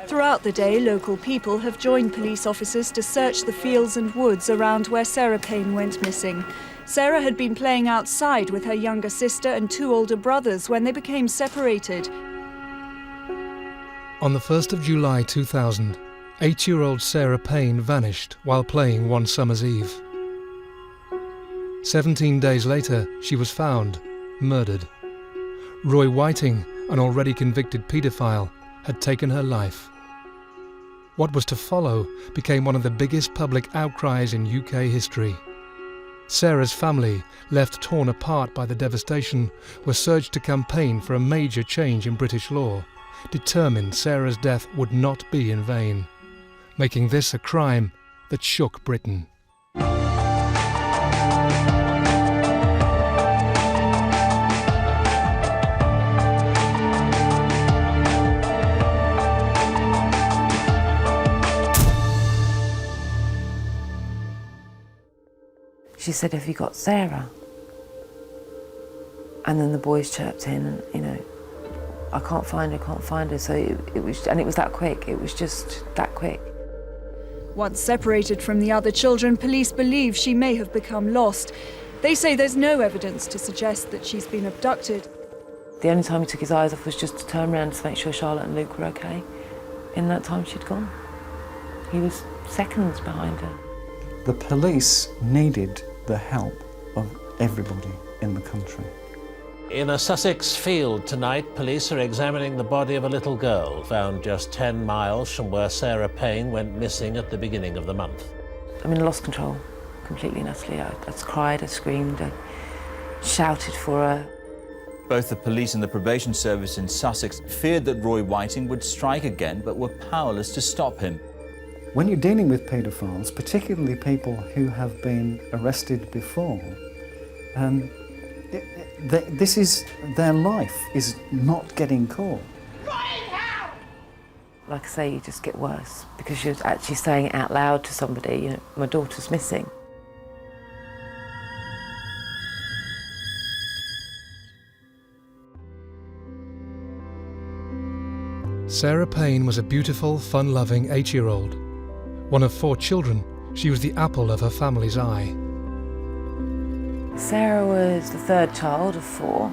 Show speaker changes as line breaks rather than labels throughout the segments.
Throughout the day, local people have joined police officers to search the fields and woods around where Sarah Payne went missing. Sarah had been playing outside with her younger sister and two older brothers when they became separated.
On the 1st of July 2000, 8-year-old Sarah Payne vanished while playing one summer's eve. 17 days later, she was found, murdered. Roy Whiting, an already convicted paedophile, had taken her life. What was to follow became one of the biggest public outcries in UK history. Sarah's family, left torn apart by the devastation, were surged to campaign for a major change in British law, determined Sarah's death would not be in vain, making this a crime that shook Britain.
She said, "Have you got Sarah?" And then the boys chirped in, and, you know, "I can't find her, can't find her." So it was that quick. It was just that quick.
Once separated from the other children, police believe she may have become lost. They say there's no evidence to suggest that she's been abducted.
The only time he took his eyes off was just to turn around to make sure Charlotte and Luke were okay. In that time, she'd gone. He was seconds behind her.
The police needed the help of everybody in the country.
In a Sussex field tonight, police are examining the body of a little girl found just 10 miles from where Sarah Payne went missing at the beginning of the month.
I mean, I lost control completely and utterly. I cried, I screamed, I shouted for her.
Both the police and the probation service in Sussex feared that Roy Whiting would strike again, but were powerless to stop him.
When you're dealing with paedophiles, particularly people who have been arrested before, this is their life is not getting caught.
Like I say, you just get worse because you're actually saying it out loud to somebody, you know, "My daughter's missing."
Sarah Payne was a beautiful, fun-loving 8-year-old. One of 4 children, she was the apple of her family's eye.
Sarah was the 3rd child of 4.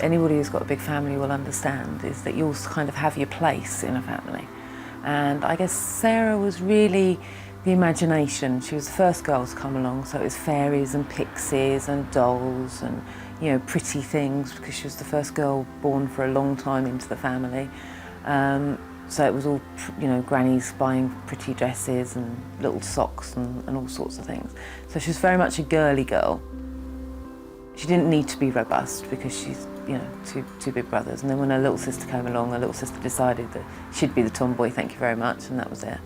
Anybody who's got a big family will understand is that you all kind of have your place in a family. And I guess Sarah was really the imagination. She was the first girl to come along, so it was fairies and pixies and dolls and, you know, pretty things, because she was the first girl born for a long time into the family. So it was all, you know, grannies buying pretty dresses and little socks and all sorts of things. So she was very much a girly girl. She didn't need to be robust because she's, you know, two big brothers. And then when her little sister came along, her little sister decided that she'd be the tomboy, thank you very much, and that was it.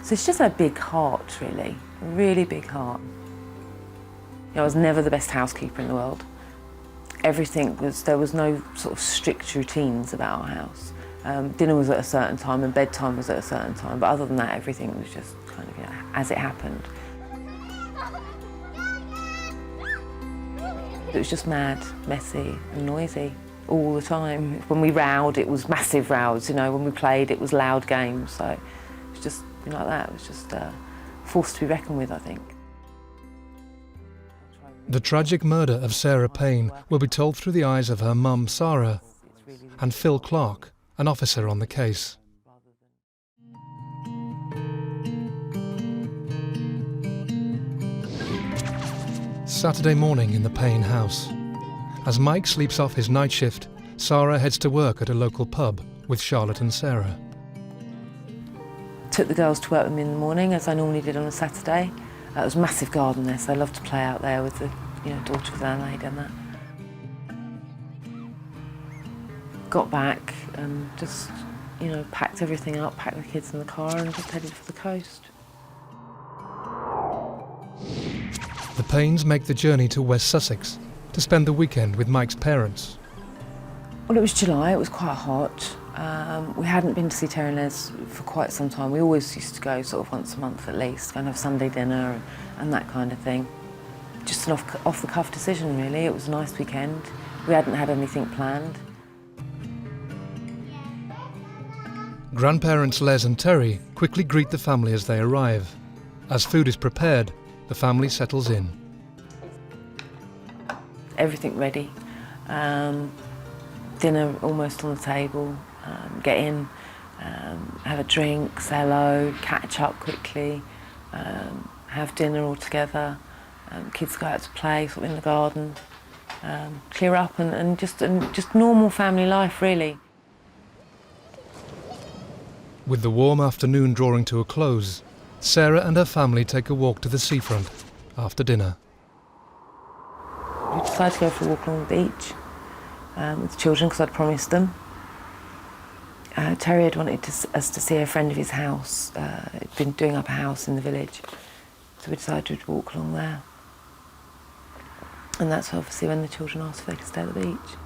So it's just a big heart, really, a really big heart. You know, I was never the best housekeeper in the world. There was no sort of strict routines about our house. Dinner was at a certain time and bedtime was at a certain time, but other than that, everything was just kind of, you know, as it happened. It was just mad, messy and noisy all the time. When we rowed, it was massive rows, you know. When we played, it was loud games. So it was just, you know, like that. It was just a force to be reckoned with, I think.
The tragic murder of Sarah Payne will be told through the eyes of her mum, Sarah, and Phil Clark, an officer on the case. Saturday morning in the Payne house. As Mike sleeps off his night shift, Sarah heads to work at a local pub with Charlotte and Sarah.
Took the girls to work with me in the morning, as I normally did on a Saturday. It was a massive garden there, so I loved to play out there with the, you know, daughter of the landlady and that. Got back and just, you know, packed everything up, packed the kids in the car and just headed for the coast.
The Paynes make the journey to West Sussex to spend the weekend with Mike's parents.
Well, it was July, it was quite hot. We hadn't been to see Terry and Les for quite some time. We always used to go sort of once a month at least, go and have Sunday dinner and that kind of thing. Just an off-the-cuff decision, really. It was a nice weekend. We hadn't had anything planned.
Grandparents Les and Terry quickly greet the family as they arrive. As food is prepared, the family settles in.
Everything ready. Dinner almost on the table. Get in, have a drink, say hello, catch up quickly, have dinner all together. Kids go out to play, sort of in the garden, clear up, and just normal family life, really.
With the warm afternoon drawing to a close, Sarah and her family take a walk to the seafront after dinner.
We decided to go for a walk along the beach with the children because I'd promised them. Terry had wanted us to see a friend of his house. He'd been doing up a house in the village, so we decided to walk along there. And that's obviously when the children asked if they could stay at the beach.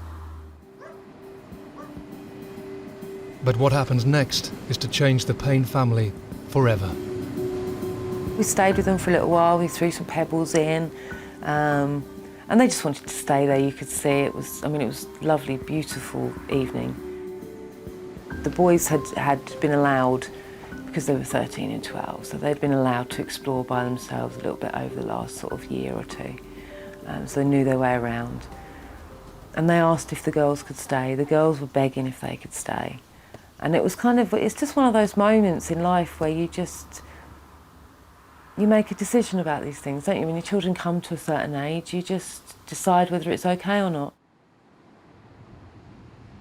But what happens next is to change the Payne family forever.
We stayed with them for a little while. We threw some pebbles in, and they just wanted to stay there. You could see it was a lovely, beautiful evening. The boys had been allowed, because they were 13 and 12, so they'd been allowed to explore by themselves a little bit over the last sort of year or two. So they knew their way around. And they asked if the girls could stay. The girls were begging if they could stay. And it was it's just one of those moments in life where you make a decision about these things, don't you? When your children come to a certain age, you just decide whether it's okay or not.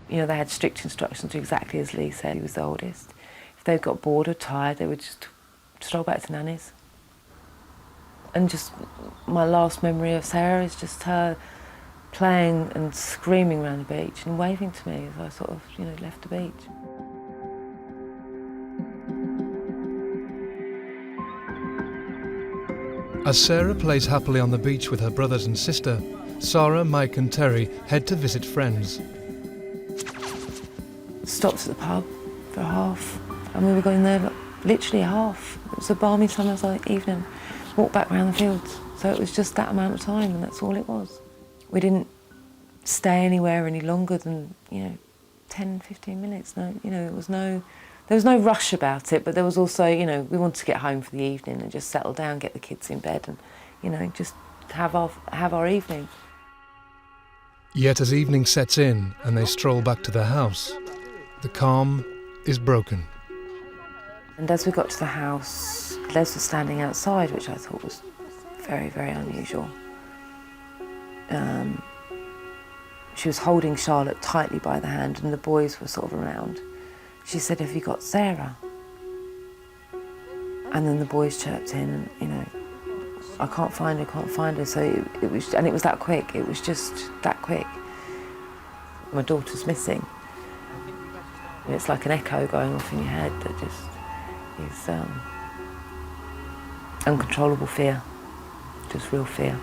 You know, they had strict instructions, exactly as Lee said. He was the oldest. If they got bored or tired, they would just stroll back to Nanny's. And just my last memory of Sarah is just her playing and screaming around the beach and waving to me as I sort of, left the beach.
As Sarah plays happily on the beach with her brothers and sister, Sarah, Mike and Terry head to visit friends.
Stopped at the pub for a half, and we were going there literally a half. It was a balmy summer's evening. Walked back around the fields, so it was just that amount of time, and that's all it was. We didn't stay anywhere any longer than 10, 15 minutes. No, there was no rush about it, but there was also we wanted to get home for the evening and just settle down, get the kids in bed, and just have our evening.
Yet as evening sets in and they stroll back to their house, the calm is broken.
And as we got to the house, Les was standing outside, which I thought was very, very unusual. She was holding Charlotte tightly by the hand, and the boys were sort of around. She said, "Have you got Sarah?" And then the boys chirped in, and I can't find her. So it was that quick. It was just that quick. My daughter's missing. And it's like an echo going off in your head that just is uncontrollable fear, just real fear.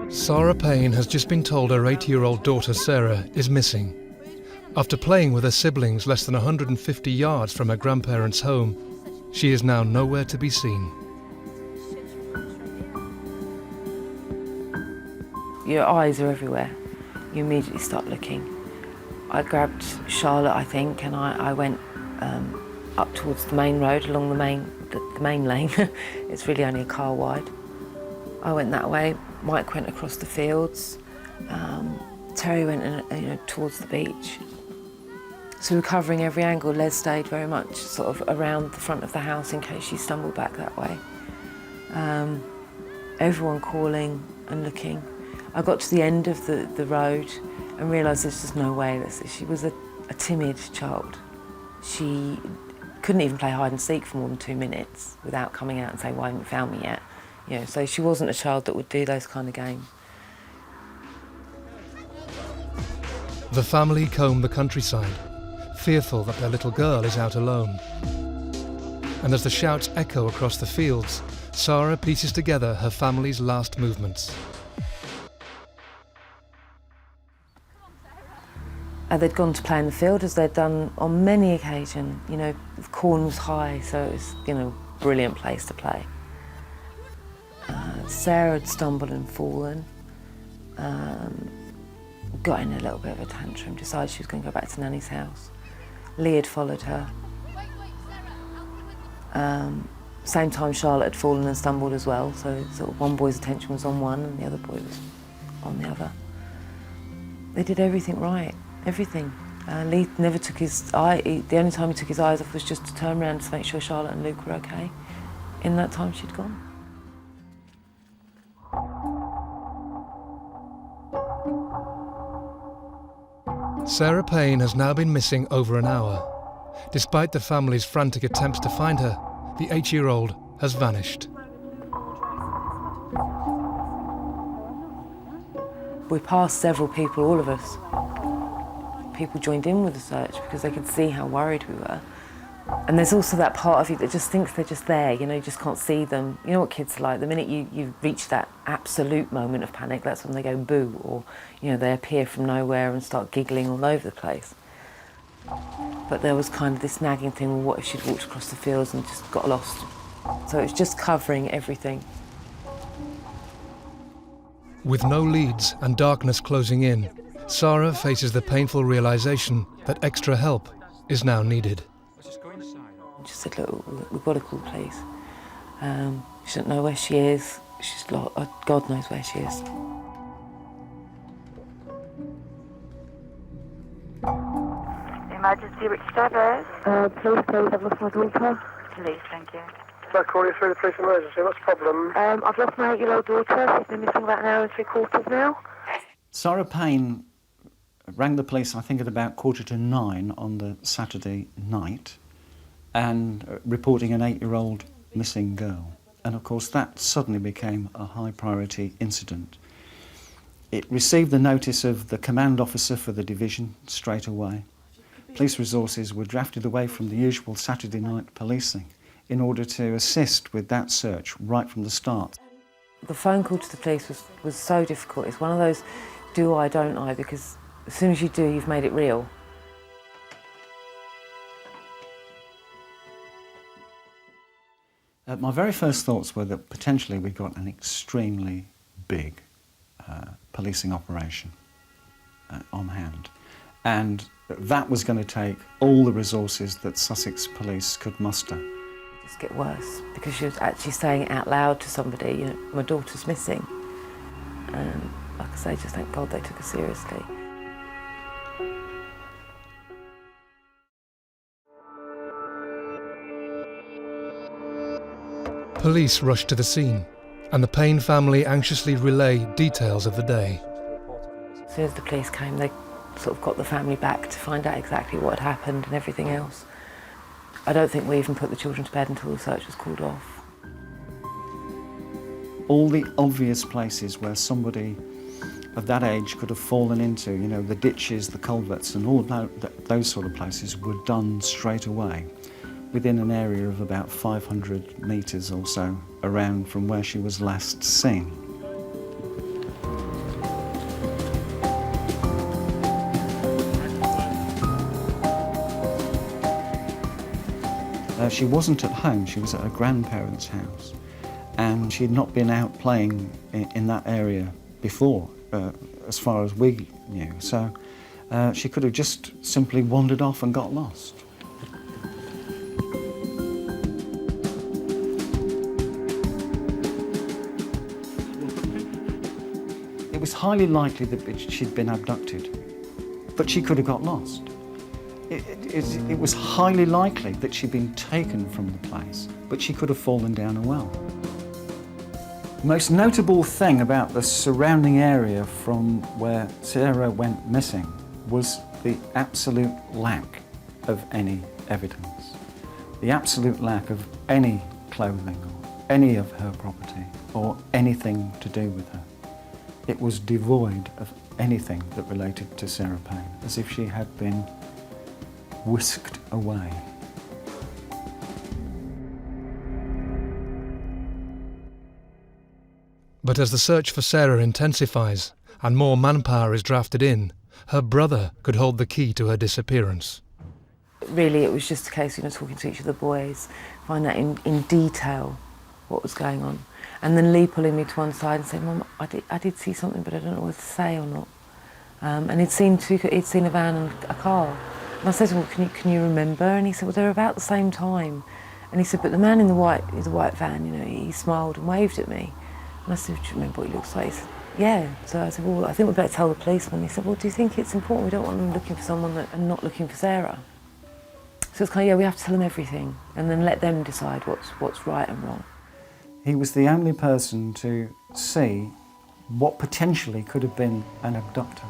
Sarah Payne has just been told her 80-year-old daughter Sarah is missing. After playing with her siblings less than 150 yards from her grandparents' home, she is now nowhere to be seen.
Your eyes are everywhere. You immediately start looking. I grabbed Charlotte, I think, and I went up towards the main road, along the main lane. It's really only a car wide. I went that way. Mike went across the fields. Terry went towards the beach. So we were covering every angle. Les stayed very much sort of around the front of the house in case she stumbled back that way. Everyone calling and looking. I got to the end of the road and realised there's just no way. She was a timid child. She couldn't even play hide and seek for more than 2 minutes without coming out and saying, "Why haven't you found me yet?" So she wasn't a child that would do those kind of games.
The family comb the countryside, fearful that their little girl is out alone. And as the shouts echo across the fields, Sarah pieces together her family's last movements.
They'd gone to play in the field, as they'd done on many occasions. The corn was high, so it was, a brilliant place to play. Sarah had stumbled and fallen, got in a little bit of a tantrum, decided she was going to go back to Nanny's house. Lee had followed her. Same time Charlotte had fallen and stumbled as well, so sort of one boy's attention was on one and the other boy was on the other. They did everything right, everything. Lee never took his eye, the only time he took his eyes off was just to turn around to make sure Charlotte and Luke were okay. In that time she'd gone.
Sarah Payne has now been missing over an hour. Despite the family's frantic attempts to find her, the 8-year-old has vanished.
We passed several people, all of us. People joined in with the search because they could see how worried we were. And there's also that part of you that just thinks they're just there, you know, you just can't see them. You know what kids are like, the minute you reach that absolute moment of panic, that's when they go boo, or, you know, they appear from nowhere and start giggling all over the place. But there was kind of this nagging thing, well, what if she'd walked across the fields and just got lost? So it's just covering everything.
With no leads and darkness closing in, Sarah faces the painful realization that extra help is now needed.
She said, look, we've got to call the police. She doesn't know where she is. She's lost. God knows where she is.
Emergency, which service?
Police, please, I've lost my daughter.
Police, thank you.
So I call you through the police emergency, what's the problem? I've lost my 8-year-old daughter, she's been missing about an hour and 3/4 now.
Sarah Payne rang the police, I think, at about 8:45 on the Saturday night, and reporting an 8-year-old missing girl. And of course that suddenly became a high priority incident. It received the notice of the command officer for the division straight away. Police resources were drafted away from the usual Saturday night policing in order to assist with that search right from the start.
The phone call to the police was so difficult. It's one of those do I, don't I, because as soon as you do, you've made it real.
My very first thoughts were that potentially we got an extremely big policing operation on hand, and that was going to take all the resources that Sussex police could muster.
Just get worse because she was actually saying it out loud to somebody, you know, my daughter's missing. And like I say, just thank God they took her seriously.
Police rushed to the scene, and the Payne family anxiously relay details of the day.
As soon as the police came, they sort of got the family back to find out exactly what had happened and everything else. I don't think we even put the children to bed until the search was called off.
All the obvious places where somebody of that age could have fallen into, you know, the ditches, the culverts, and all those sort of places were done straight away within an area of about 500 metres or so around from where she was last seen. She wasn't at home, she was at her grandparents' house, and she had not been out playing in that area before, as far as we knew, so she could have just simply wandered off and got lost. It was highly likely that she'd been abducted, but she could have got lost. It was highly likely that she'd been taken from the place, but she could have fallen down a well. The most notable thing about the surrounding area from where Sarah went missing was the absolute lack of any evidence, the absolute lack of any clothing or any of her property or anything to do with her. It was devoid of anything that related to Sarah Payne, as if she had been whisked away.
But as the search for Sarah intensifies and more manpower is drafted in, her brother could hold the key to her disappearance.
Really, it was just a case of, you know, talking to each of the boys, find out in detail what was going on. And then Lee pulling me to one side and saying, Mum, I did see something, but I don't know whether to say or not. And he'd seen a van and a car. And I said to him, can you remember? And he said, well, they're about the same time. And he said, but the man in the white van, you know, he smiled and waved at me. And I said, do you remember what he looks like? He said, yeah. So I said, well, I think we'd better tell the policeman. He said, well, do you think it's important? We don't want them looking for someone and not looking for Sarah. So it's kind of, yeah, we have to tell them everything and then let them decide what's right and wrong.
He was the only person to see what potentially could have been an abductor.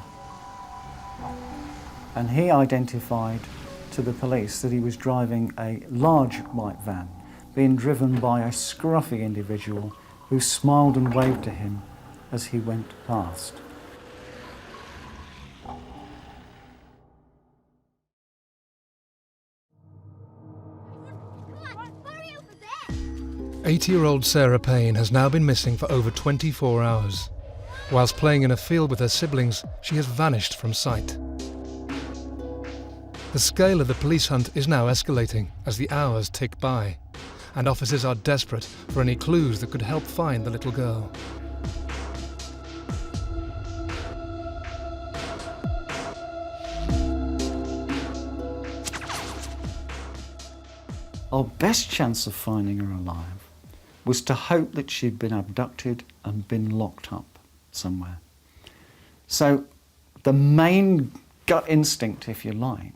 And he identified to the police that he was driving a large white van, being driven by a scruffy individual who smiled and waved to him as he went past.
"80-year-old Sarah Payne has now been missing for over 24 hours. Whilst playing in a field with her siblings, she has vanished from sight. The scale of the police hunt is now escalating as the hours tick by, and officers are desperate for any clues that could help find the little girl.
Our best chance of finding her alive was to hope that she'd been abducted and been locked up somewhere. So the main gut instinct, if you like,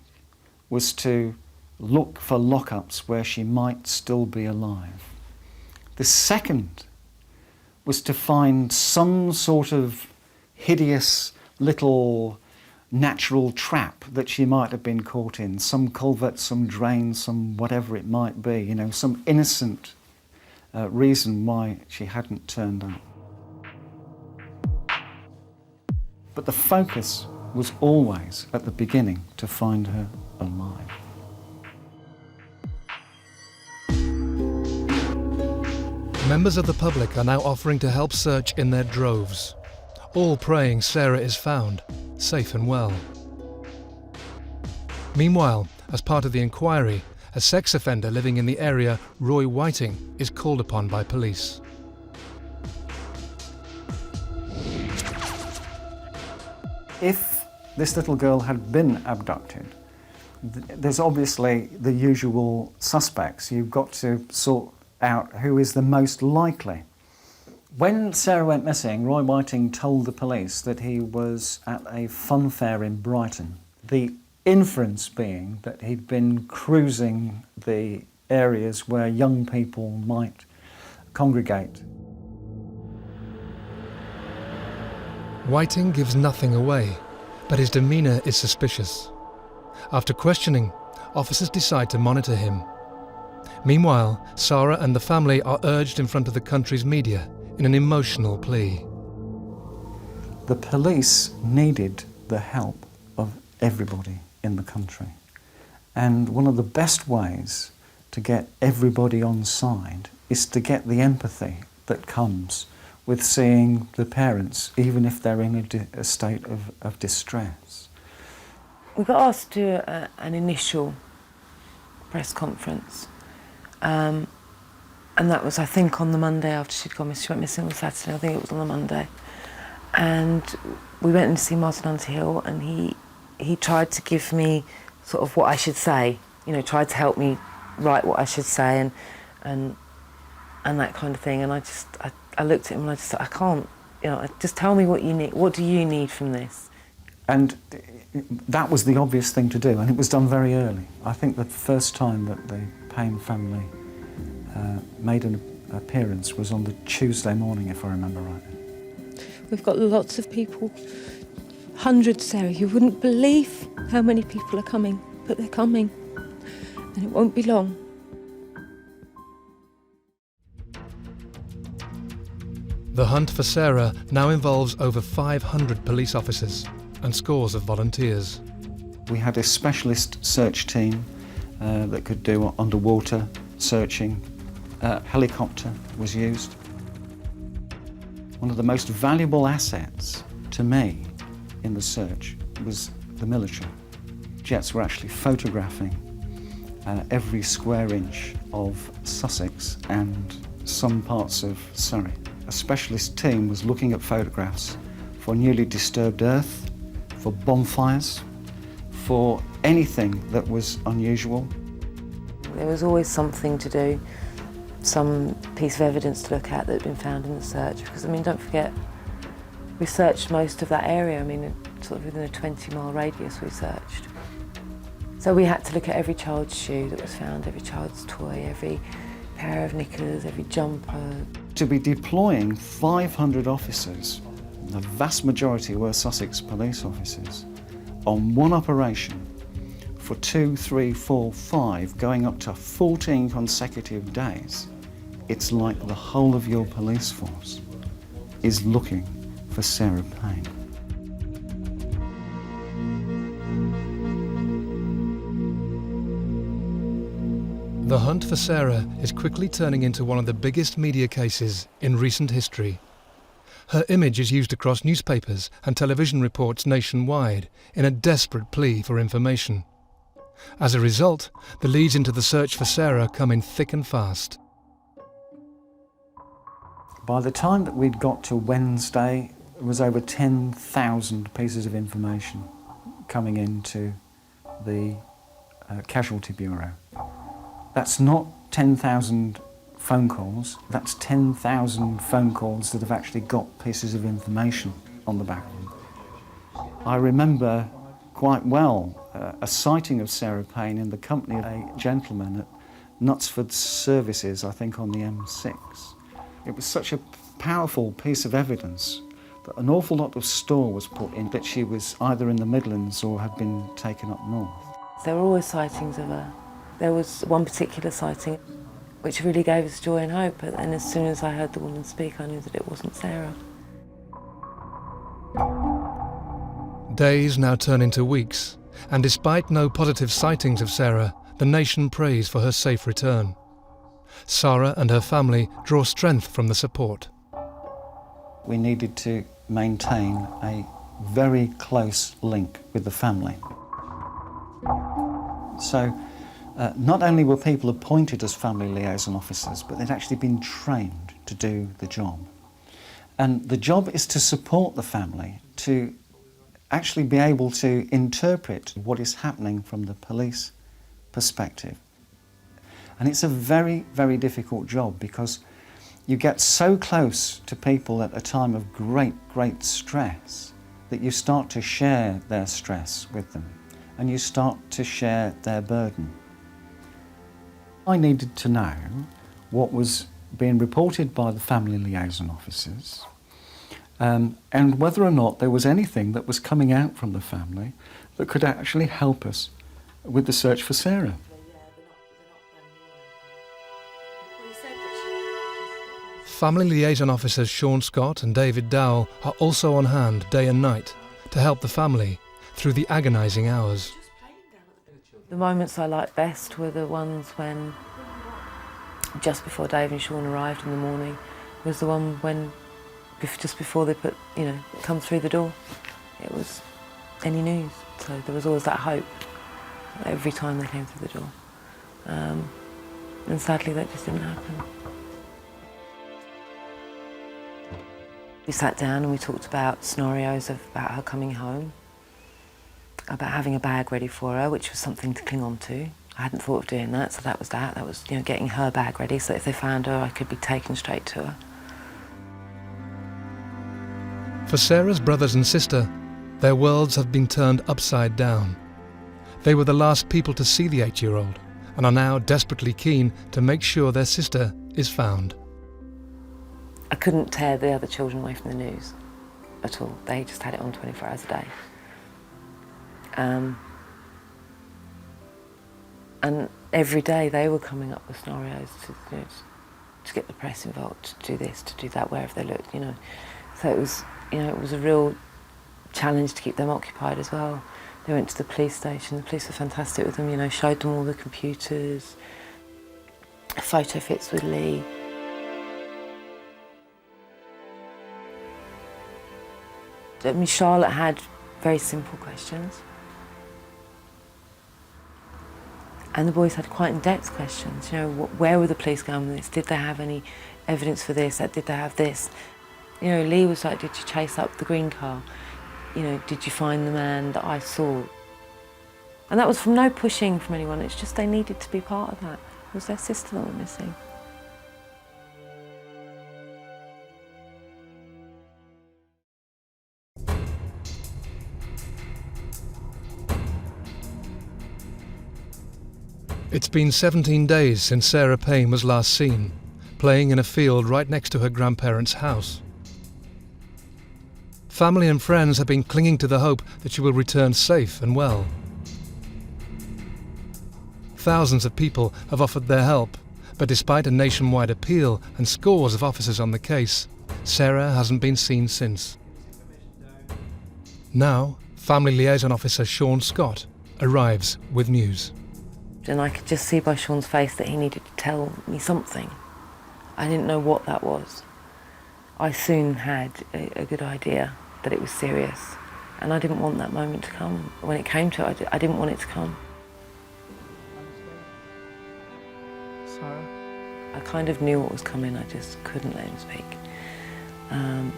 was to look for lockups where she might still be alive. The second was to find some sort of hideous little natural trap that she might have been caught in, some culvert, some drain, some whatever it might be, you know, some innocent reason why she hadn't turned up. But the focus was always, at the beginning, to find her alive.
Members of the public are now offering to help search in their droves, all praying Sarah is found, safe and well. Meanwhile, as part of the inquiry, a sex offender living in the area, Roy Whiting, is called upon by police.
If this little girl had been abducted, there's obviously the usual suspects. You've got to sort out who is the most likely. When Sarah went missing, Roy Whiting told the police that he was at a fun fair in Brighton. The inference being that he'd been cruising the areas where young people might congregate.
Whiting gives nothing away, but his demeanour is suspicious. After questioning, officers decide to monitor him. Meanwhile, Sarah and the family are urged in front of the country's media in an emotional plea.
The police needed the help of everybody in the country. And one of the best ways to get everybody on side is to get the empathy that comes with seeing the parents, even if they're in a state of distress.
We got asked to do an initial press conference. And that was, I think, on the Monday after she'd gone missing. She went missing on Saturday, I think it was on the Monday. And we went in to see Martin Underhill, and he tried to give me sort of what I should say, you know, tried to help me write what I should say and that kind of thing. And I looked at him and I just said, I can't, you know, just tell me what you need. What do you need from this?
And that was the obvious thing to do, and it was done very early. I think the first time that the Payne family made an appearance was on the Tuesday morning, if I remember rightly.
We've got lots of people, hundreds, Sarah. You wouldn't believe how many people are coming, but they're coming, and it won't be long.
The hunt for Sarah now involves over 500 police officers and scores of volunteers.
We had a specialist search team that could do underwater searching. Helicopter was used. One of the most valuable assets to me in the search was the military. Jets were actually photographing every square inch of Sussex and some parts of Surrey. a specialist team was looking at photographs for newly disturbed earth, for bonfires, for anything that was unusual.
There was always something to do, some piece of evidence to look at that had been found in the search. Because, I mean, don't forget, we searched most of that area. I mean, sort of within a 20-mile radius we searched. So we had to look at every child's shoe that was found, every child's toy, every pair of knickers, every jumper.
To be deploying 500 officers, the vast majority were Sussex police officers, on one operation for 2, 3, 4, 5, going up to 14 consecutive days, it's like the whole of your police force is looking for Sarah Payne.
The hunt for Sarah is quickly turning into one of the biggest media cases in recent history. Her image is used across newspapers and television reports nationwide in a desperate plea for information. As a result, the leads into the search for Sarah come in thick and fast.
By the time that we'd got to Wednesday, there was over 10,000 pieces of information coming into the Casualty Bureau. That's not 10,000 phone calls, that's 10,000 phone calls that have actually got pieces of information on the back of them. I remember quite well a sighting of Sarah Payne in the company of a gentleman at Knutsford Services, I think on the M6. It was such a powerful piece of evidence that an awful lot of store was put in that she was either in the Midlands or had been taken up north.
There were always sightings of her. There was one particular sighting which really gave us joy and hope, and as soon as I heard the woman speak, I knew that it wasn't Sarah.
Days now turn into weeks, and despite no positive sightings of Sarah, the nation prays for her safe return. Sarah and her family draw strength from the support.
We needed to maintain a very close link with the family. So not only were people appointed as family liaison officers, but they'd actually been trained to do the job. And the job is to support the family, to actually be able to interpret what is happening from the police perspective. And it's a very, very difficult job because you get so close to people at a time of great, great stress that you start to share their stress with them and you start to share their burden. I needed to know what was being reported by the family liaison officers and whether or not there was anything that was coming out from the family that could actually help us with the search for Sarah.
Family liaison officers Sean Scott and David Dowell are also on hand day and night to help the family through the agonising hours.
The moments I liked best were the ones when, just before Dave and Sean arrived in the morning, was the one when, just before they come through the door. It was any news, so there was always that hope every time they came through the door. And sadly that just didn't happen. We sat down and we talked about scenarios about her coming home, about having a bag ready for her, which was something to cling on to. I hadn't thought of doing that, so that was that. That was, getting her bag ready so that if they found her, I could be taken straight to her.
For Sarah's brothers and sister, their worlds have been turned upside down. They were the last people to see the 8-year-old and are now desperately keen to make sure their sister is found.
I couldn't tear the other children away from the news at all. They just had it on 24 hours a day. And every day they were coming up with scenarios to get the press involved, to do this, to do that, wherever they looked, So it was, it was a real challenge to keep them occupied as well. They went to the police station, the police were fantastic with them, showed them all the computers, photo fits with Lee. I mean, Charlotte had very simple questions. And the boys had quite in-depth questions. Where were the police going with this? Did they have any evidence for this? Did they have this? You know, Lee was like, did you chase up the green car? You know, did you find the man that I saw? And that was from no pushing from anyone, it's just they needed to be part of that. It was their sister that went missing.
It's been 17 days since Sarah Payne was last seen, playing in a field right next to her grandparents' house. Family and friends have been clinging to the hope that she will return safe and well. Thousands of people have offered their help, but despite a nationwide appeal and scores of officers on the case, Sarah hasn't been seen since. Now, Family Liaison Officer Sean Scott arrives with news.
And I could just see by Sean's face that he needed to tell me something. I didn't know what that was. I soon had a good idea that it was serious, and I didn't want that moment to come. When it came to it, I didn't want it to come.
Sarah?
I kind of knew what was coming, I just couldn't let him speak.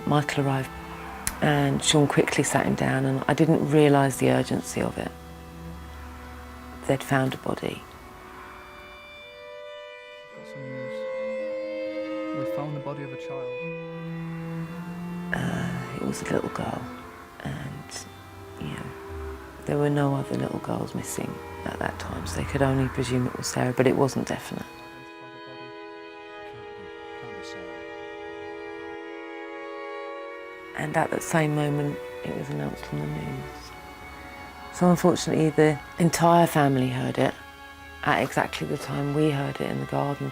Michael arrived, and Sean quickly sat him down, and I didn't realise the urgency of it. They'd found a body.
Got some news. We found the body of a child.
It was a little girl, and you know, there were no other little girls missing at that time, so they could only presume it was Sarah, but it wasn't definite. And at that same moment, it was announced on the news. So unfortunately, the entire family heard it at exactly the time we heard it in the garden.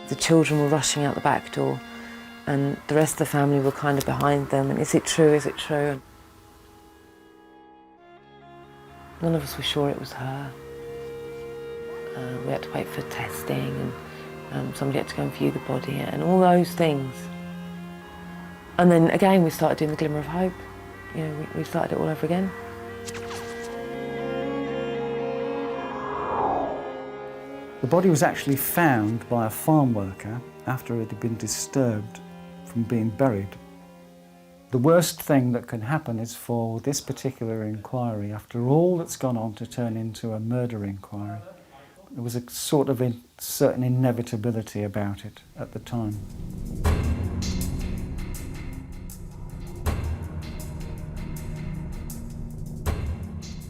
The children were rushing out the back door, and the rest of the family were kind of behind them, and is it true, is it true? None of us were sure it was her. We had to wait for testing, and somebody had to go and view the body, and all those things. And then again, we started doing the Glimmer of Hope. You know, we started it all over again.
The body was actually found by a farm worker after it had been disturbed from being buried. The worst thing that can happen is for this particular inquiry, after all that's gone on, to turn into a murder inquiry. There was a sort of certain inevitability about it at the time.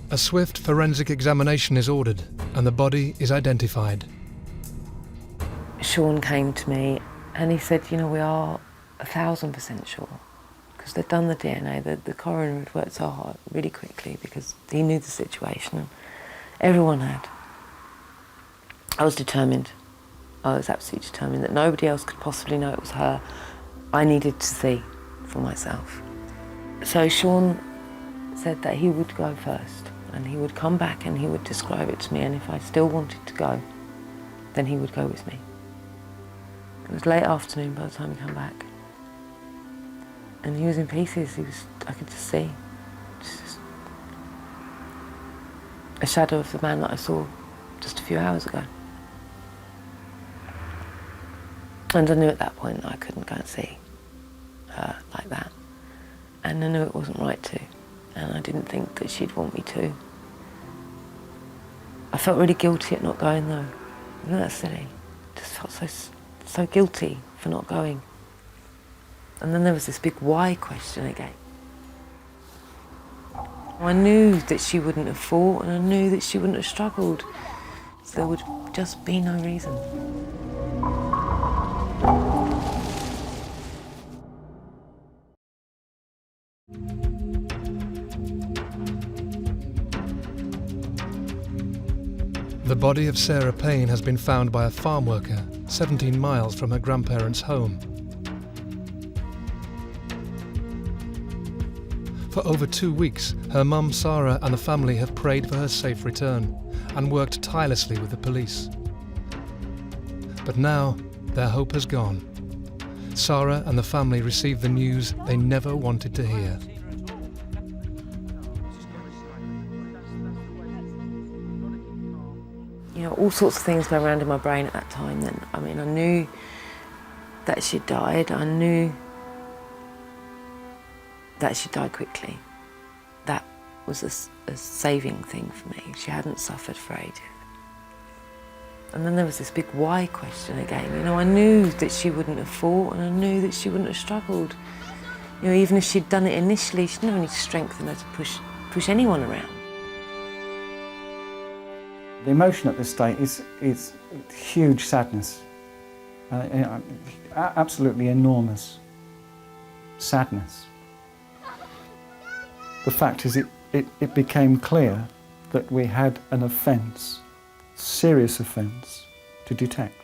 A swift forensic examination is ordered and the body is identified.
Sean came to me and he said, you know, we are 1,000% sure, because they'd done the DNA, the coroner had worked so hard really quickly because he knew the situation, and everyone had. I was determined. I was absolutely determined that nobody else could possibly know it was her. I needed to see for myself. So Sean said that he would go first, and he would come back and he would describe it to me, and if I still wanted to go, then he would go with me. It was late afternoon by the time he came back. And he was in pieces. I could just see. Just a shadow of the man that I saw just a few hours ago. And I knew at that point that I couldn't go and see her like that. And I knew it wasn't right to. And I didn't think that she'd want me to. I felt really guilty at not going though. Isn't that silly? Just felt so guilty for not going. And then there was this big why question again. I knew that she wouldn't have fought, and I knew that she wouldn't have struggled. So there would just be no reason.
The body of Sarah Payne has been found by a farm worker 17 miles from her grandparents' home. For over 2 weeks, her mum Sarah and the family have prayed for her safe return and worked tirelessly with the police. But now, their hope has gone. Sarah and the family received the news they never wanted to hear.
You know, all sorts of things going around in my brain at that time then. I mean, I knew that she'd died. I knew that she died quickly. That was a saving thing for me. She hadn't suffered for ages. And then there was this big why question again. You know, I knew that she wouldn't have fought, and I knew that she wouldn't have struggled. You know, even if she'd done it initially, she'd never need strength in her to push anyone around.
The emotion at this stage is huge sadness, absolutely enormous sadness. The fact is, it became clear that we had an offence, serious offence, to detect.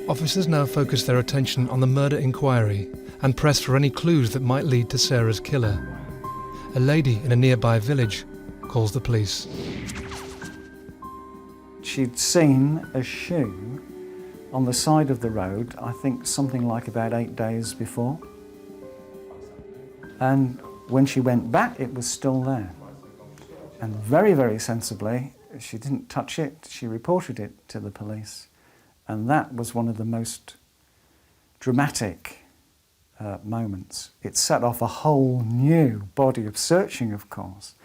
Officers now focus their attention on the murder inquiry and press for any clues that might lead to Sarah's killer. A lady in a nearby village calls the police.
She'd seen a shoe on the side of the road, I think something like about 8 days before. And when she went back, it was still there. And very, very sensibly, she didn't touch it, she reported it to the police. And that was one of the most dramatic moments. It set off a whole new body of searching, of course.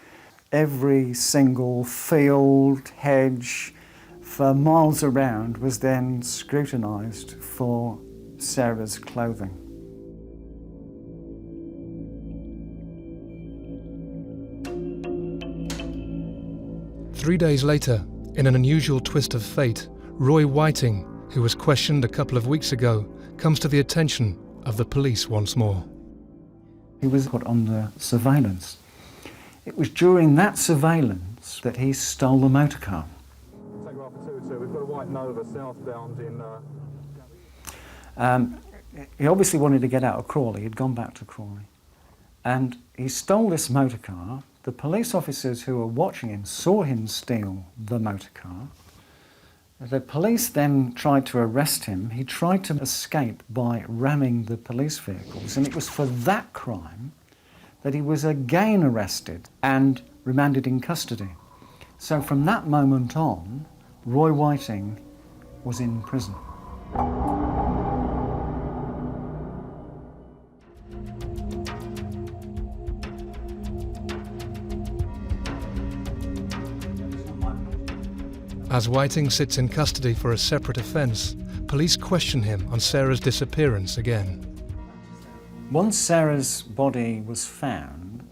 Every single field, hedge, for miles around was then scrutinised for Sarah's clothing.
Three days later, in an unusual twist of fate, Roy Whiting, who was questioned a couple of weeks ago, comes to the attention of the police once more.
He was put under surveillance. It was during that surveillance that he stole the motor car.
Telegraph 222, we've got a white Nova southbound in...
He obviously wanted to get out of Crawley. He'd gone back to Crawley. And he stole this motor car. The police officers who were watching him saw him steal the motor car. The police then tried to arrest him. He tried to escape by ramming the police vehicles, and it was for that crime that he was again arrested and remanded in custody. So from that moment on, Roy Whiting was in prison.
As Whiting sits in custody for a separate offence, police question him on Sarah's disappearance again.
Once Sarah's body was found,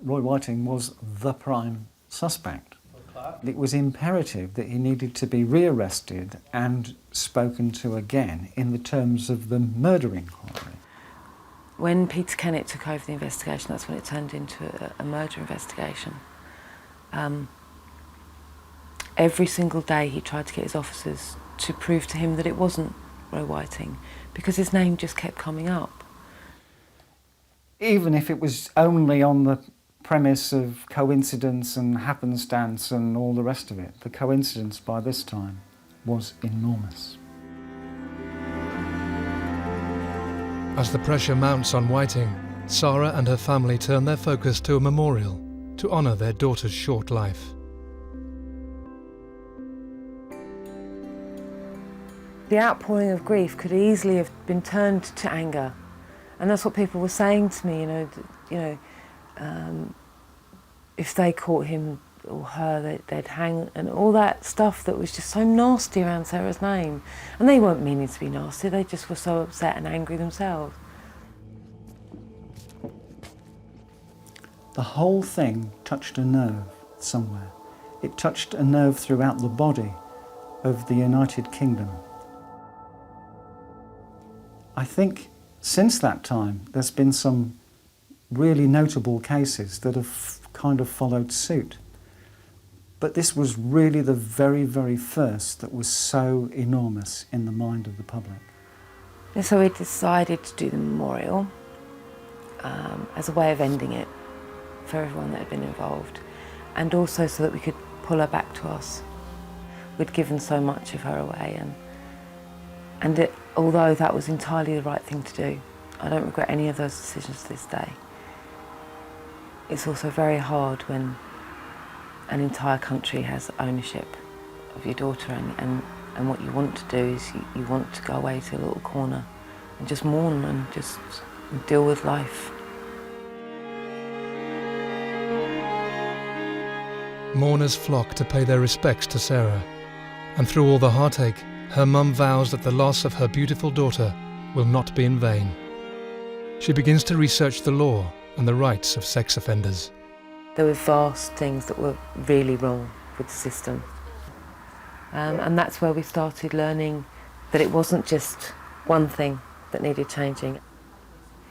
Roy Whiting was the prime suspect. It was imperative that he needed to be rearrested and spoken to again in the terms of the murder inquiry.
When Peter Kennett took over the investigation, that's when it turned into a murder investigation. Every single day he tried to get his officers to prove to him that it wasn't Roy Whiting, because his name just kept coming up.
Even if it was only on the premise of coincidence and happenstance and all the rest of it, the coincidence by this time was enormous.
As the pressure mounts on Whiting, Sarah and her family turn their focus to a memorial to honour their daughter's short life.
The outpouring of grief could easily have been turned to anger, and that's what people were saying to me. If they caught him or her, they'd hang, and all that stuff that was just so nasty around Sarah's name. And they weren't meaning to be nasty; they just were so upset and angry themselves.
The whole thing touched a nerve somewhere. It touched a nerve throughout the body of the United Kingdom. I think since that time there's been some really notable cases that have kind of followed suit. But this was really the very, very first that was so enormous in the mind of the public.
And so we decided to do the memorial as a way of ending it for everyone that had been involved, and also so that we could pull her back to us. We'd given so much of her away, and although that was entirely the right thing to do, I don't regret any of those decisions to this day. It's also very hard when an entire country has ownership of your daughter, and what you want to do is you want to go away to a little corner and just mourn and just deal with life.
Mourners flock to pay their respects to Sarah, and through all the heartache, her mum vows that the loss of her beautiful daughter will not be in vain. She begins to research the law and the rights of sex offenders.
There were vast things that were really wrong with the system. And that's where we started learning that it wasn't just one thing that needed changing.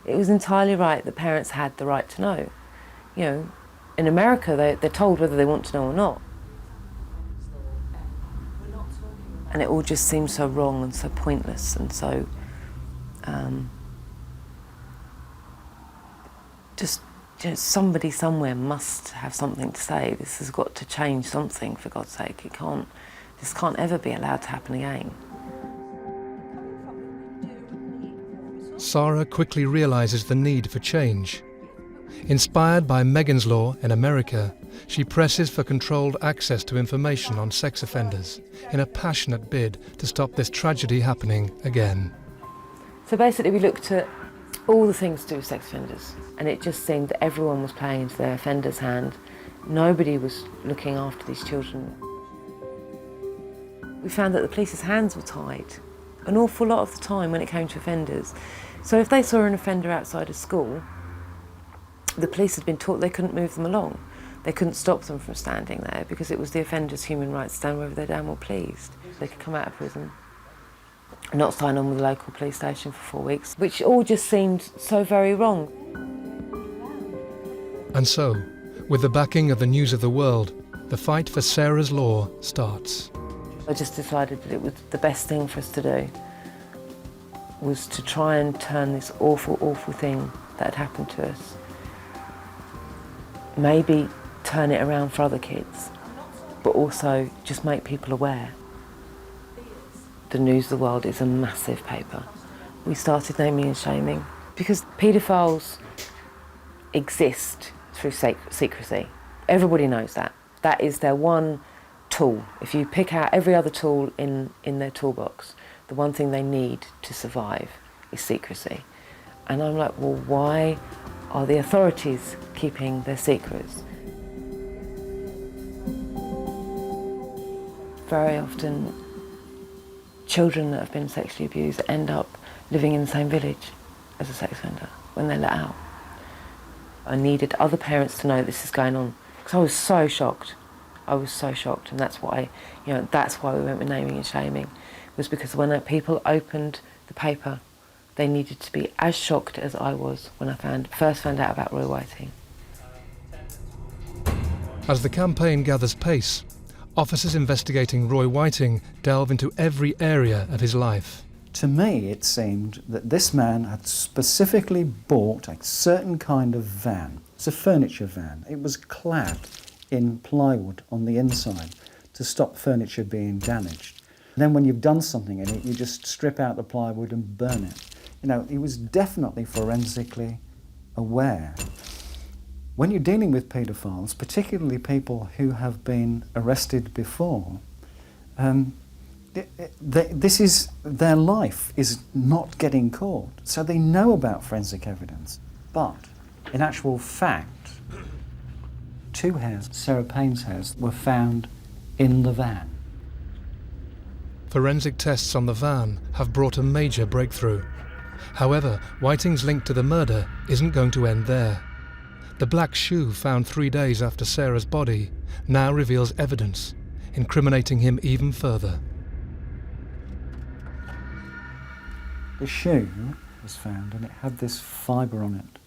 It was entirely right that parents had the right to know. You know, in America, they're told whether they want to know or not. And it all just seemed so wrong and so pointless and so just somebody somewhere must have something to say. This has got to change something, for God's sake. This can't ever be allowed to happen again.
Sarah quickly realises the need for change. Inspired by Megan's Law in America, she presses for controlled access to information on sex offenders in a passionate bid to stop this tragedy happening again.
So basically we looked at all the things to do with sex offenders, and it just seemed that everyone was playing into their offender's hand. Nobody was looking after these children. We found that the police's hands were tied an awful lot of the time when it came to offenders. So if they saw an offender outside of school, the police had been taught they couldn't move them along. They couldn't stop them from standing there because it was the offender's human right to stand wherever they damn well pleased. They could come out of prison, not sign on with the local police station for 4 weeks, which all just seemed so very wrong.
And so, with the backing of the News of the World, the fight for Sarah's law starts.
I just decided that it was the best thing for us to do, was to try and turn this awful, awful thing that had happened to us, maybe turn it around for other kids, but also just make people aware. The News of the World is a massive paper. We started naming and shaming because paedophiles exist through secrecy. Everybody knows that. That is their one tool. If you pick out every other tool in their toolbox, the one thing they need to survive is secrecy. And I'm like, well, why are the authorities keeping their secrets? Very often, children that have been sexually abused end up living in the same village as a sex offender when they're let out. I needed other parents to know this is going on because I was so shocked. I was so shocked, and that's why, that's why we went with naming and shaming, was because when people opened the paper, they needed to be as shocked as I was when I first found out about Roy Whiting.
As the campaign gathers pace, officers investigating Roy Whiting delve into every area of his life.
To me, it seemed that this man had specifically bought a certain kind of van. It's a furniture van. It was clad in plywood on the inside to stop furniture being damaged. And then when you've done something in it, you just strip out the plywood and burn it. He was definitely forensically aware. When you're dealing with paedophiles, particularly people who have been arrested before, their life is not getting caught. So they know about forensic evidence. But in actual fact, 2 hairs, Sarah Payne's hairs, were found in the van.
Forensic tests on the van have brought a major breakthrough. However, Whiting's link to the murder isn't going to end there. The black shoe found 3 days after Sarah's body now reveals evidence, incriminating him even further.
The shoe was found and it had this fibre on it,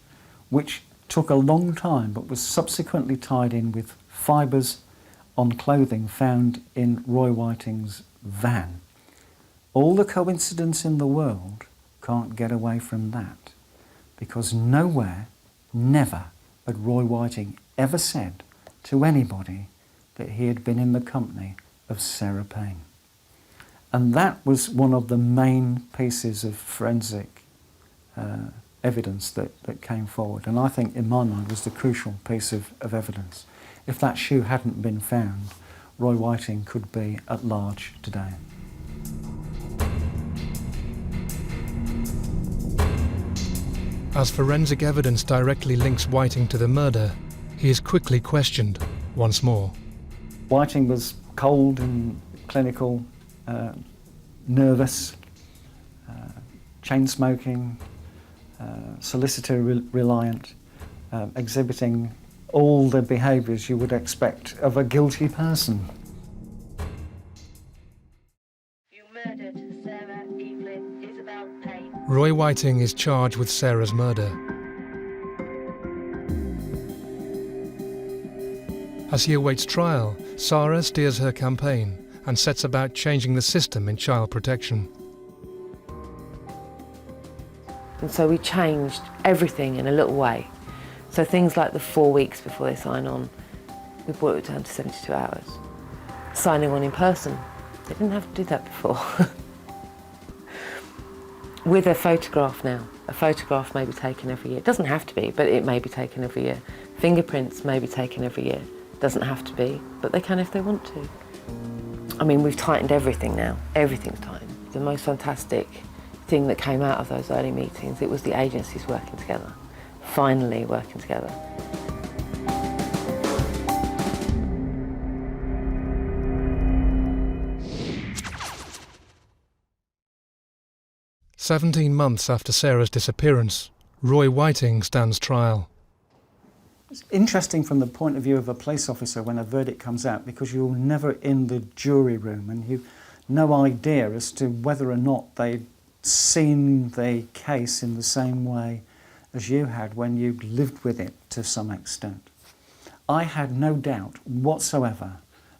which took a long time but was subsequently tied in with fibres on clothing found in Roy Whiting's van. All the coincidence in the world can't get away from that, because nowhere, never, had Roy Whiting ever said to anybody that he had been in the company of Sarah Payne. And that was one of the main pieces of forensic evidence that came forward, and I think in my mind was the crucial piece of evidence. If that shoe hadn't been found, Roy Whiting could be at large today.
As forensic evidence directly links Whiting to the murder, he is quickly questioned once more.
Whiting was cold and clinical, nervous, chain smoking, solicitor reliant, exhibiting all the behaviours you would expect of a guilty person.
You murdered Sarah Evelyn Isabel Payne.
Roy Whiting is charged with Sarah's murder. As he awaits trial, Sarah steers her campaign and sets about changing the system in child protection.
And so we changed everything in a little way. So things like the 4 weeks before they sign on, we brought it down to 72 hours. Signing on in person, they didn't have to do that before. With a photograph now. A photograph may be taken every year. It doesn't have to be, but it may be taken every year. Fingerprints may be taken every year. Doesn't have to be, but they can if they want to. I mean, we've tightened everything now. Everything's tightened. The most fantastic thing that came out of those early meetings, it was the agencies working together, finally working together.
"17 months after Sarah's disappearance, Roy Whiting stands trial.
It's interesting from the point of view of a police officer when a verdict comes out, because you're never in the jury room and you've no idea as to whether or not they'd seen the case in the same way as you had when you lived with it to some extent. I had no doubt whatsoever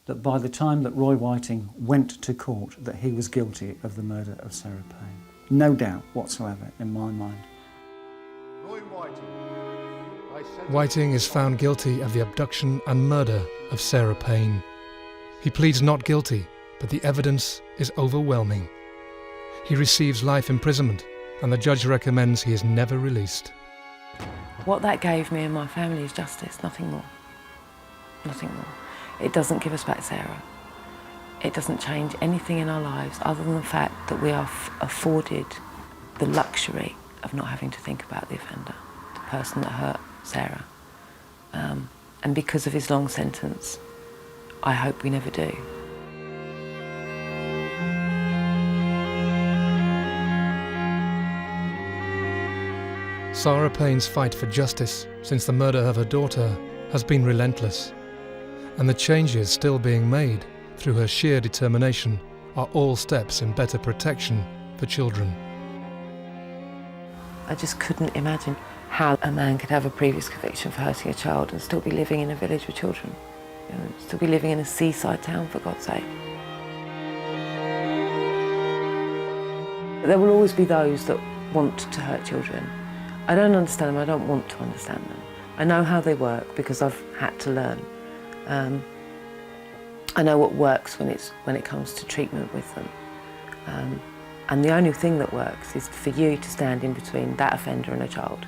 that by the time that Roy Whiting went to court that he was guilty of the murder of Sarah Payne. No doubt whatsoever in my mind.
Roy Whiting.
Whiting is found guilty of the abduction and murder of Sarah Payne. He pleads not guilty, but the evidence is overwhelming. He receives life imprisonment, and the judge recommends he is never released.
What that gave me and my family is justice, nothing more. Nothing more. It doesn't give us back Sarah. It doesn't change anything in our lives other than the fact that we are afforded the luxury of not having to think about the offender, the person that hurt Sarah. And because of his long sentence, I hope we never do.
Sarah Payne's fight for justice since the murder of her daughter has been relentless, and the changes still being made through her sheer determination are all steps in better protection for children.
I just couldn't imagine how a man could have a previous conviction for hurting a child and still be living in a village with children. You know, still be living in a seaside town, for God's sake. There will always be those that want to hurt children. I don't understand them, I don't want to understand them. I know how they work because I've had to learn. I know what works when it comes to treatment with them. And the only thing that works is for you to stand in between that offender and a child.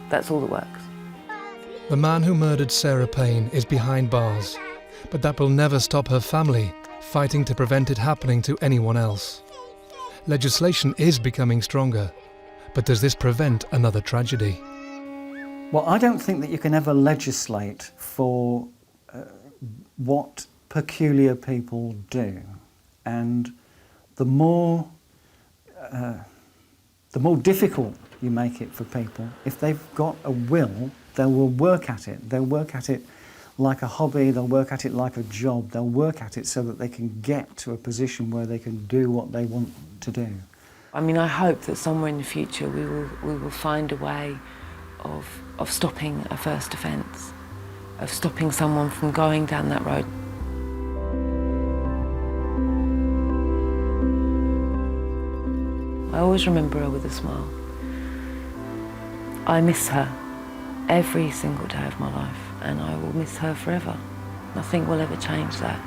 That's all that works.
The man who murdered Sarah Payne is behind bars, but that will never stop her family fighting to prevent it happening to anyone else. Legislation is becoming stronger, but does this prevent another tragedy?
Well, I don't think that you can ever legislate for what peculiar people do, and the more difficult you make it for people, if they've got a will, they will work at it. They'll work at it like a hobby, they'll work at it like a job, they'll work at it so that they can get to a position where they can do what they want to do.
I mean, I hope that somewhere in the future we will find a way of stopping a first offence, of stopping someone from going down that road. I always remember her with a smile. I miss her every single day of my life, and I will miss her forever. Nothing will ever change that.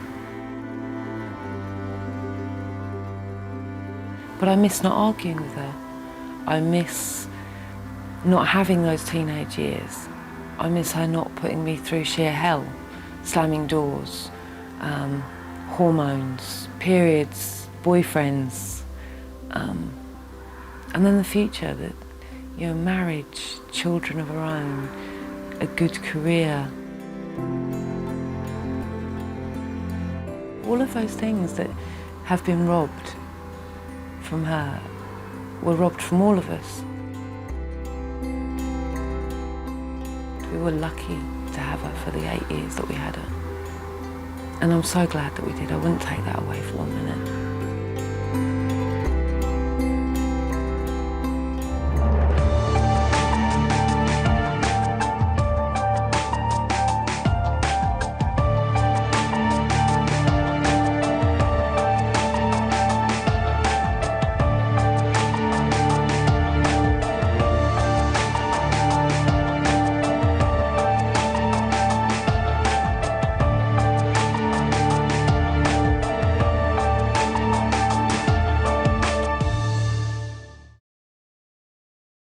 But I miss not arguing with her. I miss not having those teenage years. I miss her not putting me through sheer hell, slamming doors, hormones, periods, boyfriends, and then the future, that, you know, marriage, children of her own, a good career. All of those things that have been robbed from her were robbed from all of us. We were lucky to have her for the 8 years that we had her. And I'm so glad that we did. I wouldn't take that away for 1 minute.